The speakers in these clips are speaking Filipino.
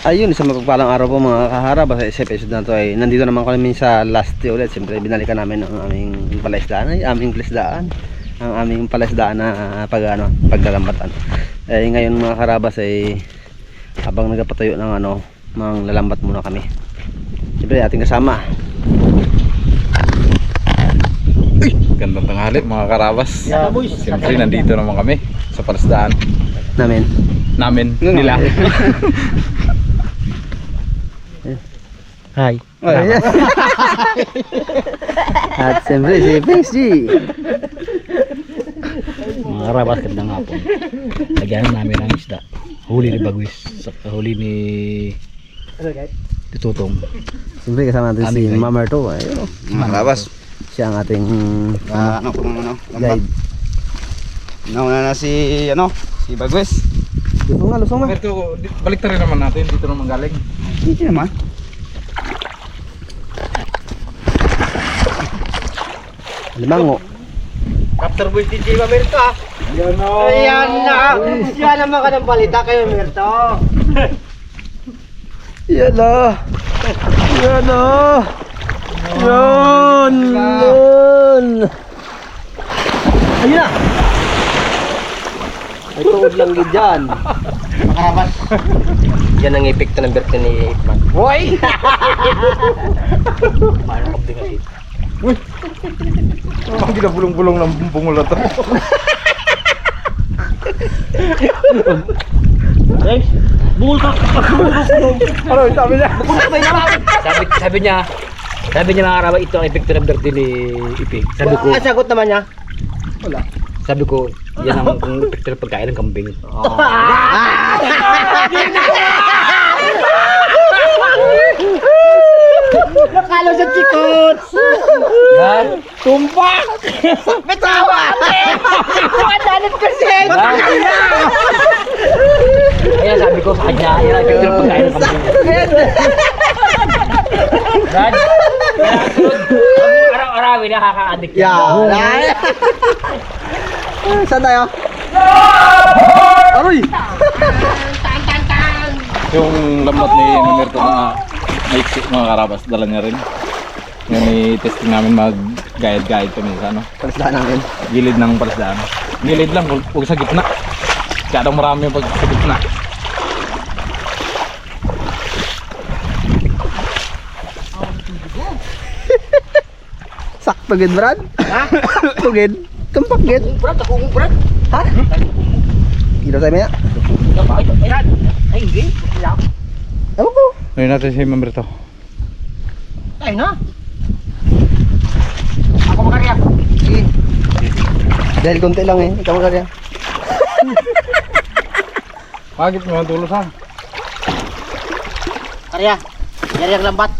Ayun, isang mapagpalang araw po mga kaharap. Sa episode na to ay nandito naman kami sa last day ulit. Siyempre binalikan namin ang aming palaisdaan, ang aming palaisdaan na paglalambatan. Ngayon mga karabas ay habang nagpapatayo ng mga lalambat muna kami. Siyempre ating kasama. Uy, gandang tanghali mga karabas. Siyempre nandito naman kami sa palaisdaan namin nila. Hi. At siyempre si Pings G. Mga karabas, gandang hapon. Lagyan namin ang isda. Huli ni Bagwis sa huli ni Tutong. Siyempre kasama natin si Mamerto. Ayun, Mga karabas. siya ang ating guide. Nauna na si Bagwis. Lusong na. Ito, balik rin naman natin. Dito naman galing. Hindi naman. Limango. Capture boys DJ Mamerto ah. Ayan na. Yan naman ka ng balita kayo Mamerto. Yan na. Yan na. Yan. Ayun na. May tuod lang gid dyan. Makarabas. Yan ang epekto ng birthday ni Ipman. Hoy! Parang kapti nga Ang ginabulong-bulong ng bungol na to. Bungol ka! Ano sabi niya? Sabi niya mga karabas, ito ang epekto ng birthday ni Ipig. Sabi ko, Ang sagot naman niya. sabi ko, yan ang epekto ng pagkain ng kambing. Nakalo sa chikot. Tumpak! Bitawa. 100%. Kaya sabi ko sa kanya, yan ang epekto ng pagkain ng kambing. Brad, araw-arawin nakaka-addict yan. Saan tayo? Aroy! Yung lambat ni Mamerto na maiksi mga karabas, dala niya rin. Yan i-testing namin mag-guide kami sa Palisdaan namin. gilid ng palisdaan. Gilid lang, huwag sa gitna. Kaya marami yung pag sa gitna. Sakto gid, Brad? Ha? Tugid. Tumpak gid. Brad, ako Brad. Ha? Kilo tayo maya. Ay, hindi. Ewan ko. Ngayon natin si Mamerto. Ay na. Ako makarya. Sige. Dahil konti lang eh. Ikaw magkarya. Magit mo ang tulos ha. Karya. Yari ang lambat.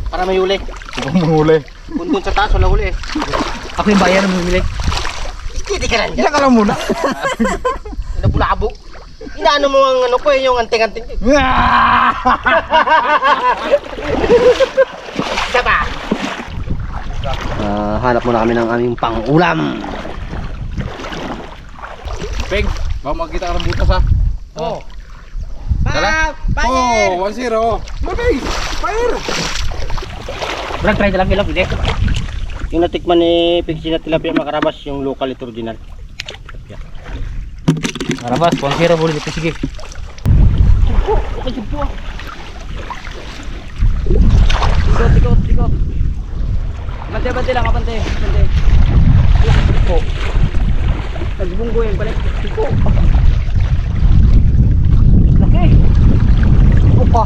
Para may huli. Ikaw manghuli. Kung doon sa taas, wala huli eh. Ako yung bayan ng bumili. Hindi ka nandiyan. Diyan ka lang muna. Nabulabog. Inaano mo ang yung anting-anting. Isa pa. Hanap muna kami ng aming pang-ulam. Peng, baka makita ka ng butas ha. Oh. Tara. Fire! 1-0. Mabay! Fire! Brad, try na lang kilo, pwede. Yung natikman ni Pixie na tilapia makarabas, yung local ito original. Karabas, 1-0 huli dito, sige. Tigo. Bante lang, bante. Tigo. Nagbunggo yan, balik. Tigo. Laki. Opa.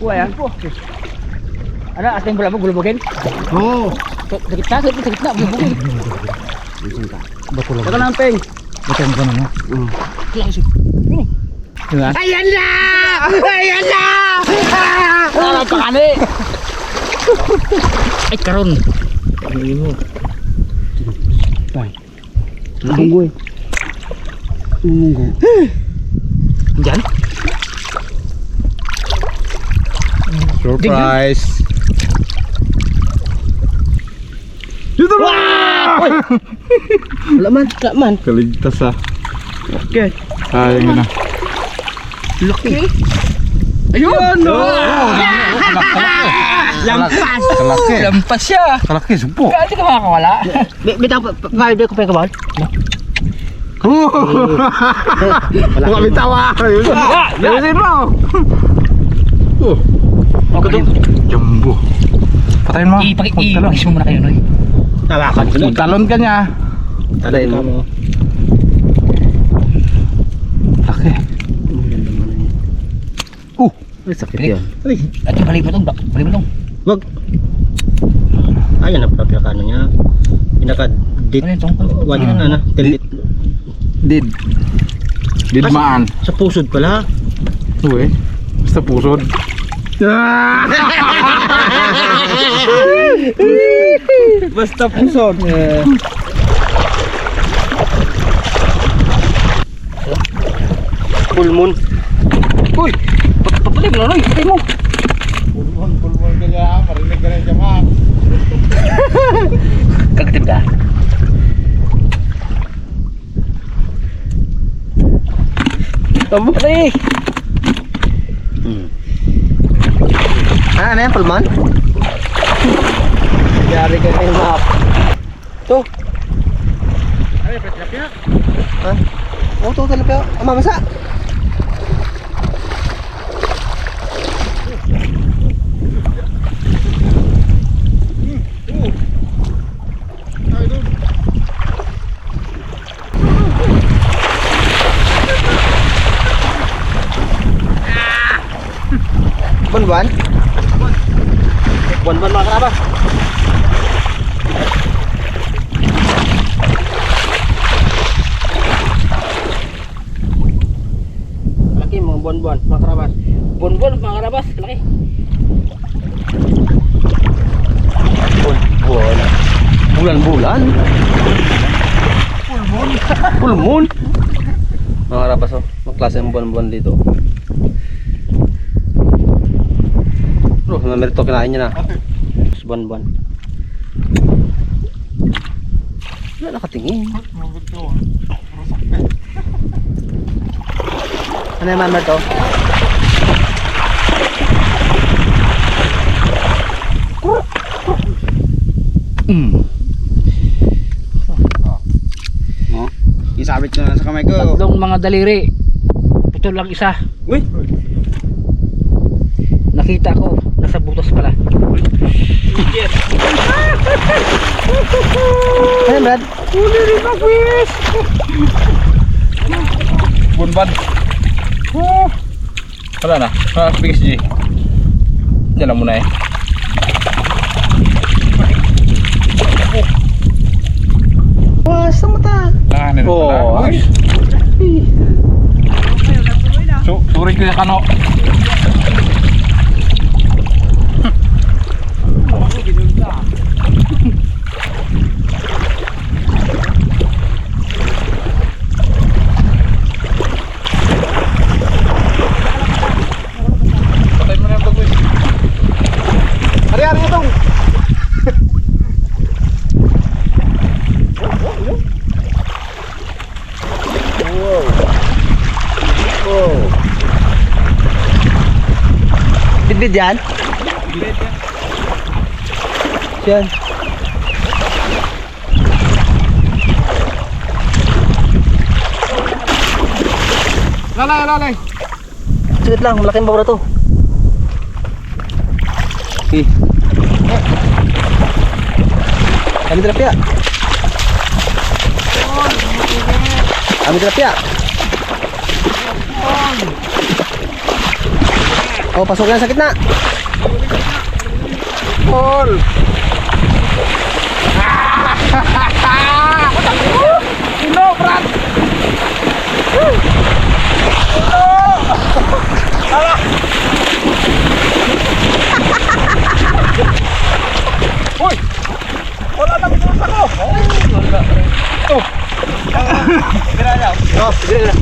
Kuha yan. Ano, ating bola mo, gulubugin? Oo. Sakit na, gulubugin. Bato lang. Baka lang, Peng. Bukan mo na. Diba? Ayan na! Ayan na! Ano pa kani? Ay, karon. Hindi mo. Munggo eh. Munggo. Diyan? Surprise! Dito na! Wala man. Kaligtas ah. Okay. Ayun na. Laki. Ayun! Lampas! Kalaki. Lampas siya. Kalaki, sumpo. Kaya hindi ka makakawala. Bitaw, paano ko pa yung kabal? Mga bitawa. Ayusin mo. Jumbo. Patayin mo. Ipagis mo muna kayo, Noy. Tawakan ko lang. Talon ka niya. Tadayin mo. Laki. Ay, sakit yun. At yung balibutong. Balibutong. Wag. Ayan ang pinaka ano niya. Pinaka-dit. Ano yung tungkol? Wag na na. Tilit. Did. Didmaan. Sa pusod pala. Uy. Basta pusod. Basta pusod. Full moon. Uy! Papatay mo na, Noy. Papatay mo. Pulmon ka niya. Marinig ka rin siya, ma'am. Kagatim ka. Pare! Ano yan, Palman? Yari ka kayo map. Ito. Ay, petrapya. Ha? Oo, ito talaga. Mamasa. Buwan-buwan? Buwan-buwan mga karabas. Laki mga buwan-buwan mga karabas. Buwan-buwan, mga karabas. Laki. Buwan. Bulan-bulan. Full moon. Full moon. Mga karapas, oh. Ang klase ng buwan-buwan dito. Bro, namerito kinain niya na. Buwan-buwan. Wala nakatingin. Ano yung mamer to? Isabit na sa kamay ko. Tatlong mga daliri. Putol lang isa. Uy! Nakita ko. Nasa butas pala. Ano Brad? Bunban. Wala na. Bigas G. Diyan lang muna eh. Wah, sa mata. Nanganin Oh, pala. ay. Suring ko yung kano. Patay mo na yung bagoy. Hari-hari itong. Bidbid yan? Yan. Lalay. Sige lang, malaking bawra to. Okay. Kami terapia. Kami terapia. Oh, pasok yan sa gitna. Paul! Ino, Brad! Uy! Wala nang pusa ko! Ito! Gira na. Oh, sige na.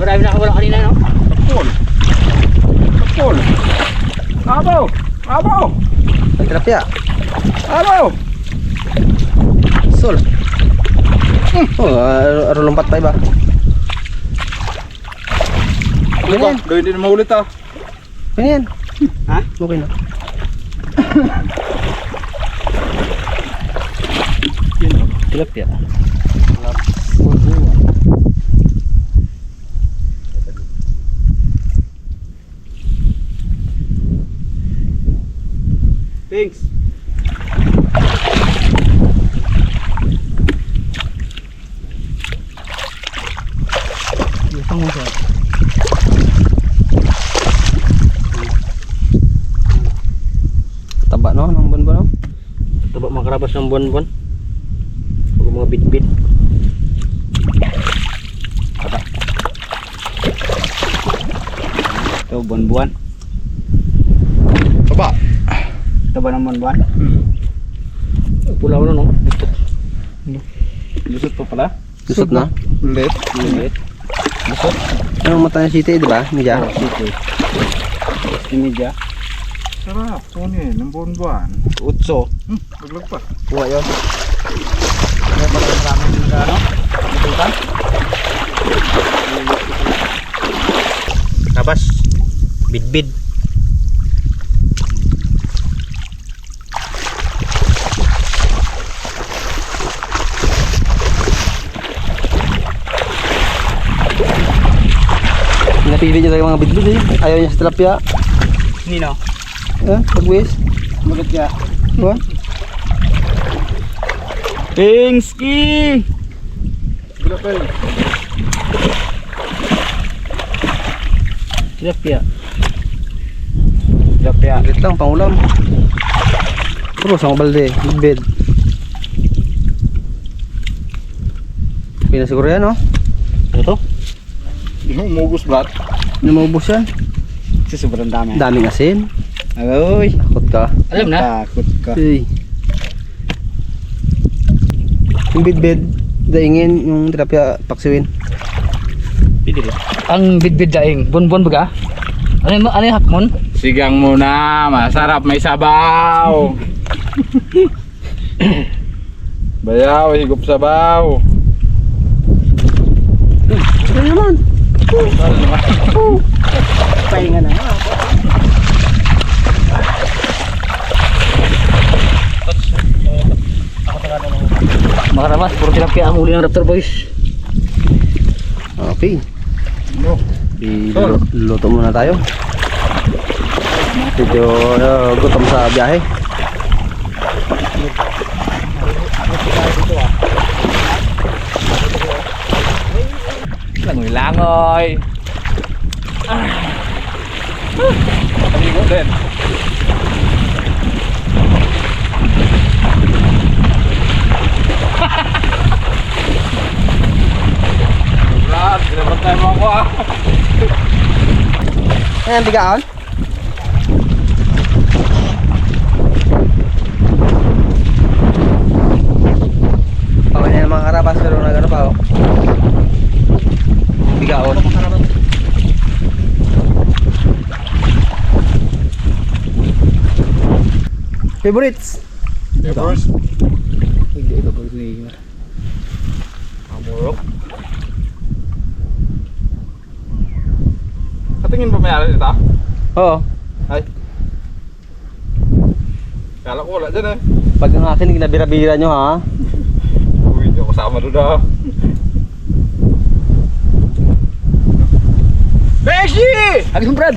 Marami na wala kanina, no? Paul! Abaw! Kami terapia. Abaw! Sol. Oh, lompat pa iba. Ano ba? Gawin din maulit ah. Ano yan? Ha? Okay na. Tilapia. Thanks. Yung mo siya. Taba no, ng buwan no? Taba makarabas ng buwan-buwan. Pag mga bit-bit. Ito, buwan-buwan. Taba. Taba ng buwan-buwan. Pula mo no? Lusot pa pala. Lusot na. Ulit. Ulit. Anong mata ng city, di ba? Medya. City. Media. Sarap. Kunin. Ng buwan-buwan. Utso. Baglag pa. Kuha yun. Kaya pala maraming ano? Itutan. Tabas. Bid-bid. Pinapili niya tayo mga bidbid eh. Ayaw niya sa tilapia. Nino. Pagwis. Mulut ka. Diba? Pingski! Baglag. Tilapia. Tilapia. Agit lang, pangulam. Puro sa balde. Bidbid. Pinasiguro yan, no? Ano to? Umubos brat. Namubos yan. Kasi sobrang dami. Daming asin. Agoy. Takot ka. Alam na. Takot ka. Hey. Yung bidbid, daingin yung tilapia paksiwin. Pili rin. Ang bidbid daing. Bonbon baga? Ano yung hakmon? Sigang muna. Masarap. May sabaw. Bayaw. Higop sabaw. Ano naman? Pahinga na. Makarabas, puro tilapia ang huli ng Raptor Boys. Okay. No. Luto muna tayo. Medyo gutom sa biyahe. Langoy-langoy. Paligo din. Brad, ginabat tayo mo ako ah. Ayan, bigaan. Okay na yung mga karabas pero nagano pa oh. Bigaon. Favorites? Neighbors. Hindi ito pag hinihinga. Amurok. Katingin ba may-ari nito? Oo. Ay. Kala ko wala dyan eh. Pag ang akin, ginabira-bira nyo ha. Uy, hindi ako kasama doon ah. Beshi! Agis mo, Brad!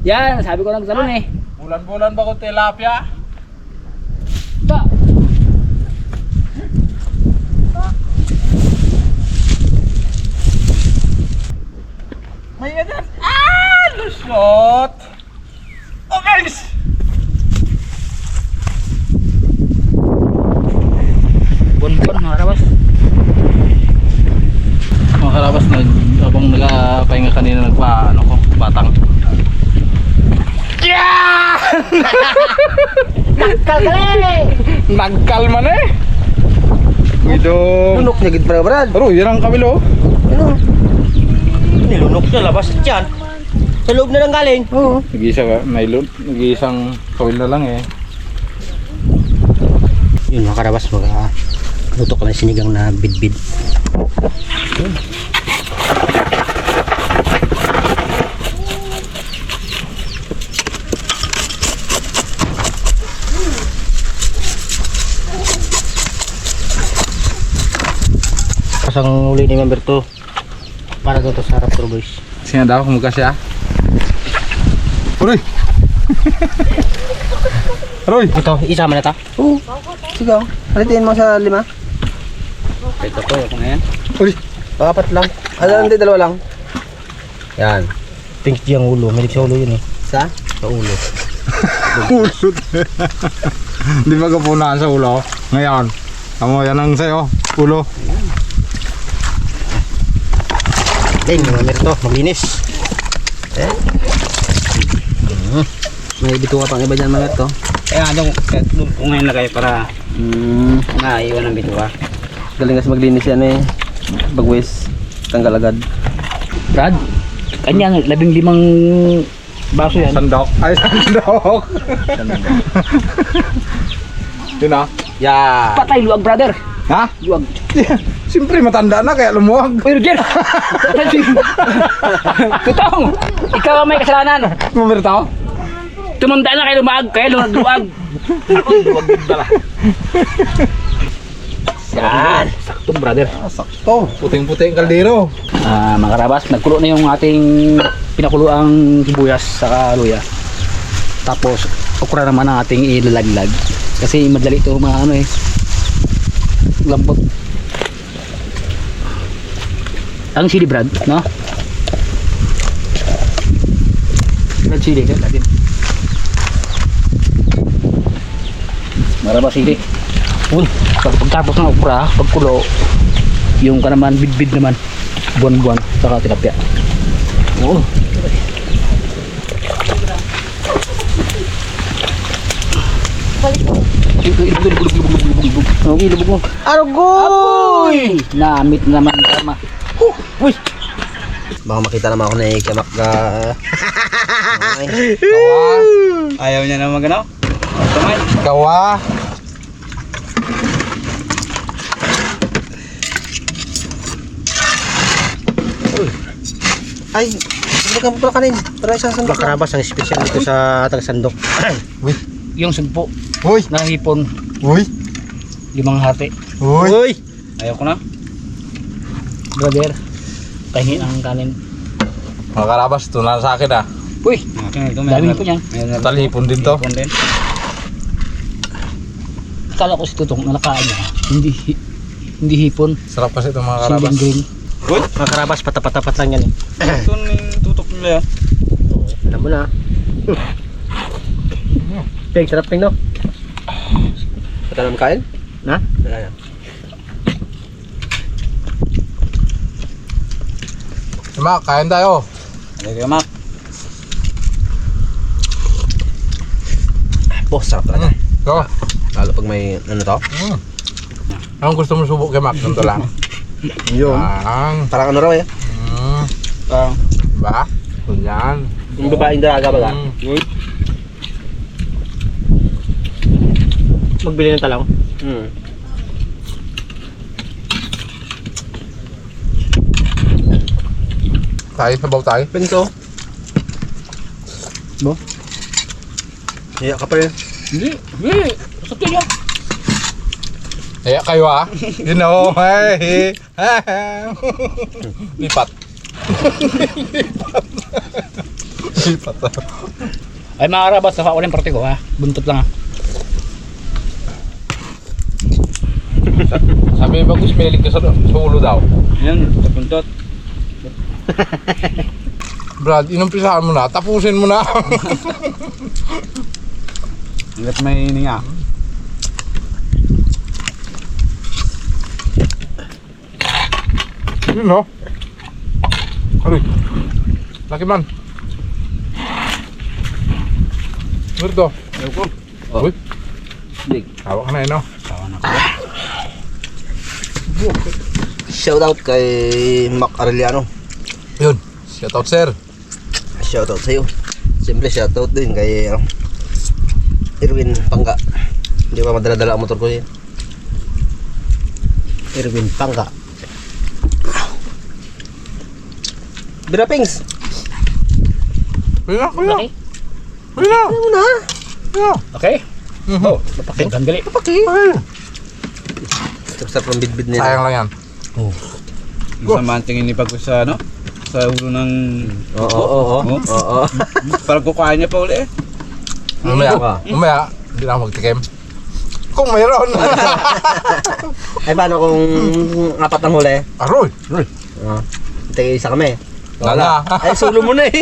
Yan, sabi ko lang salon eh. Bulan-bulan ba kung tilapia? Ta! May ganyan. Ah! Lusot! Oh, guys! Bonbon, makarabas. Mga karabas na habang nagpahinga kanina ano ko, batang. Yeah! Nagkalma na eh. Idong. Lunok niya gid para Brad. Pero yan ang kabilo. Ano? Nilunok na labas dyan. Sa loob na lang galing. Oo. Nag-isa ka, may nag-iisang kawil na lang eh. Yun mga karabas, luto kami sinigang na bidbid. Pasang uli ni member to para doon to sa Raptor Boys. Sino daw kung magkasya? Uy! Roy! Ito, isama na ta. Oo. Sige. Halitiin mo sa 5. Ito po, ito na yan. Uy! 4 lang. Hindi, 2 lang. Yan. Pink yung ulo, may sa ulo yun eh. Sa? Sa ulo. Ulo. Di ba kapunaan sa ulo? Ngayon. Tamo yan ang sa'yo. Ulo. Ding, mga merto, maglinis. May bituka pang iba dyan mga to. Kaya ano, kung ngayon lagay para naiwan ang bituka. Galing kasi maglinis yan eh. Bagwis. Tanggal agad. Brad, kanya 15 baso yan. Sandok. Ay, sandok. Yun ah. Yeah. Patay, luwag brother. Ha? Luwag. Siyempre matanda na kaya lumuwag. Uy, Roger! Tutong! Ikaw ang may kasalanan. Mamerto? Tumanda na kayo lumag, kaya luwag. Luwag din pala. Yan. Saktong brother. Sakto. Puting-puting kaldero. Mga karabas, nagkulo na yung ating pinakuluang sibuyas sa luya. Tapos, okra naman ang ating ilalaglag. Kasi madali ito mga ano eh. Lambot. Ang sili Brad, no? Brad sili kan natin. Maraba sili. Uy, pagtapos ng okra, pagkulo, yung kanaman bidbid naman, buwan-buwan, saka tilapia. Oo. Okay, lubog mo. Arogoy! Namit naman tama. Uy! Baka makita naman ako na ikamak ka. Ayaw niya na magano? Tumay. Kawa. Ay, hindi ka pala kanin. Para isang sandok. Makarabas ang espesyal dito sa Tagasandok. Uy. Yung sugpo Uy. na hipon, Uy. 5 hati. Uy. Ayaw ko na. Brother, tahin ang kanin. Mga karabas, ito na sa akin ah. Uy! Dami po niyan. Talipon din to. Akala ko si Tutong nalakaan niya. Hindi hipon. Sarap kasi ito mga karabas. Siling green. Mga karabas, patapatapat lang yan eh. Ito yung tutok nila. Alam mo na. Peng, sarap peng no? Pata naman kain? Na? Wala na. Mak, kain tayo. Sige, Mak. Po, sarap talaga. Go. Lalo pag may ano to? Anong gusto mo subok kay Mac? Ganito lang. Yun. Ang. Parang ano raw eh? Ba? Ganyan. Yung babaeng dalaga ba ka? Magbili ng talong. Tayo, sabaw tayo. Pinto. Bo? Hiya ka pa rin. Hindi. Sa tiyo. Kaya kayo ah. You know. Hey. Lipat. Lipat. Ay mga karabas, naka ulit parte ko ha. Buntot lang ha. Sabi bagus smelling ka sa ulo daw. Yan, buntot. Brad, inumpisahan mo na. Tapusin mo na. Hanggat may hininga. Yun no? Aray. Laki man. Mirto. Oh. Uy. Big. Hawak ka na no? Sawa na ko. Shoutout kay Mac Arellano. Yun. Shoutout sir. Shoutout sa'yo. Siyempre shoutout din kay Irwin Pangga. Hindi pa madala-dala ang motor ko yun. Irwin Pangka. Birapings. Kuya, kuya. Okay. Kuya. Ano na? Okay. Oh, napakit. Gali. Sarap ng bidbid nila. Sayang lang yan. Samahan tingin ni Pagko sa ano? Sa ulo ng... Oo. Parang kukain niya pa uli eh. Mamaya, hindi na ako magtikim. Kung mayroon. Ay, paano kung apat ang huli? Aroy. Tingin isa kami. Wala. Ay, sulo mo na eh.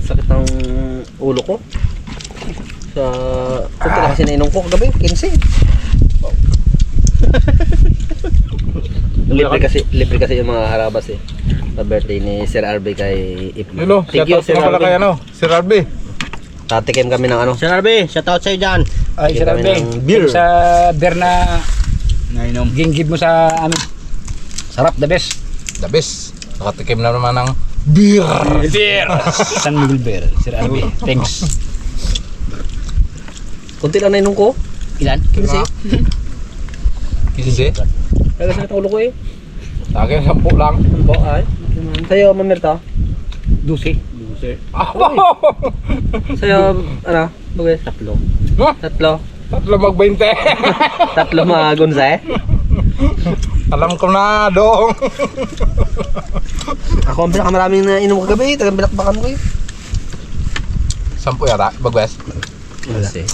Sakit ng ulo ko. Sa... Kunti na kasi nainom ko kagabi, 15. libre kasi yung mga harabas eh. Sa birthday ni Sir RB kay Ipman. Hello, shoutout sa pala kay ano, Sir Arby. Tatikim kami ng ano. Sir Arby, shoutout sa'yo dyan. Ay, Bigyan Sir kami Albeng. ng beer. Sa beer na Nainom. ginggib mo sa amin. Sarap, the best. The best. Nakatikim na naman ng beer. Beer! San Miguel Beer, Sir Albi. Thanks. Kunti lang nainom ko. Ilan? 15. Kisi. Kaya sakit ang ulo ko eh. Sa akin, 10 lang. Ano ba ay? Sa'yo, Mamirta? 12. Sa'yo, ano? Bagay? Tatlo. Tatlo mag-20. Tatlo mga gunsa eh. Alam ko na, dong. Ako ang pinakamaraming na inom kagabi. Tagang binakbakan ko eh. 10 yata, bagwes. Unsi.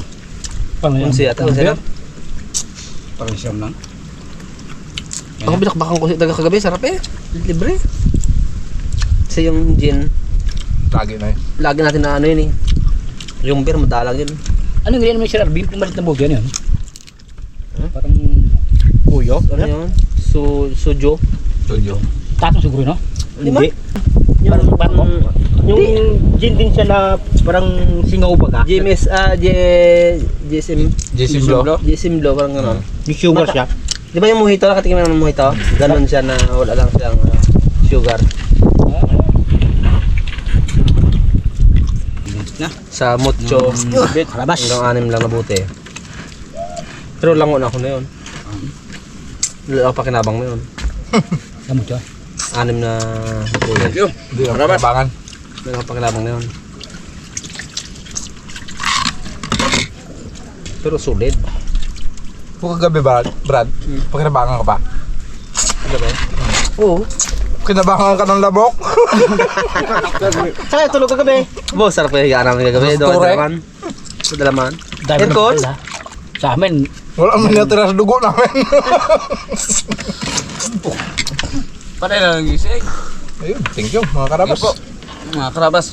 Paano yan? Unsi ata. Unsi na. Parang siyam lang. Ako binakbakan ko taga kagabi. Sarap eh. Libre. Kasi yung gin, Lagi na yun. lagi natin na ano yun eh. Yung beer, madalang yun. Anong ganyan mo Sir Albi? Yung malit na bugi, ano yun? Parang kuyo? Ano yun? Sujo. Studio. Tatong siguro, no? Hindi. Parang Yung gin din siya na parang singaw baga. GMS, GSM. JC Blo. GSM Blow, parang gano'n. May sugar siya. Di ba yung mojito, nakatikim na ng mojito? Ganon siya na wala lang siyang sugar. na. Sa mucho, Karabas. hanggang 6 lang nabuti. Pero lango na ako na yun. Wala ako pakinabang na yun. Gamot yun. 6 na buti. Hindi ang kabangan. Wala ako pakinabang na yun. Pero solid. Kung kagabi, Brad, pakinabangan ka pa. Ano ba? Oo. Kinabangan ka ng labok. Saan tulog ka gabi? Bo, sarap yung higaan namin kagabi. Doon Correct. dalaman. Sa dalaman. Dahil Yan, coach. Sa amin, Wala man natira sa dugo namin. Patay na lang gising. Ayun, thank you mga karabas. Mga karabas.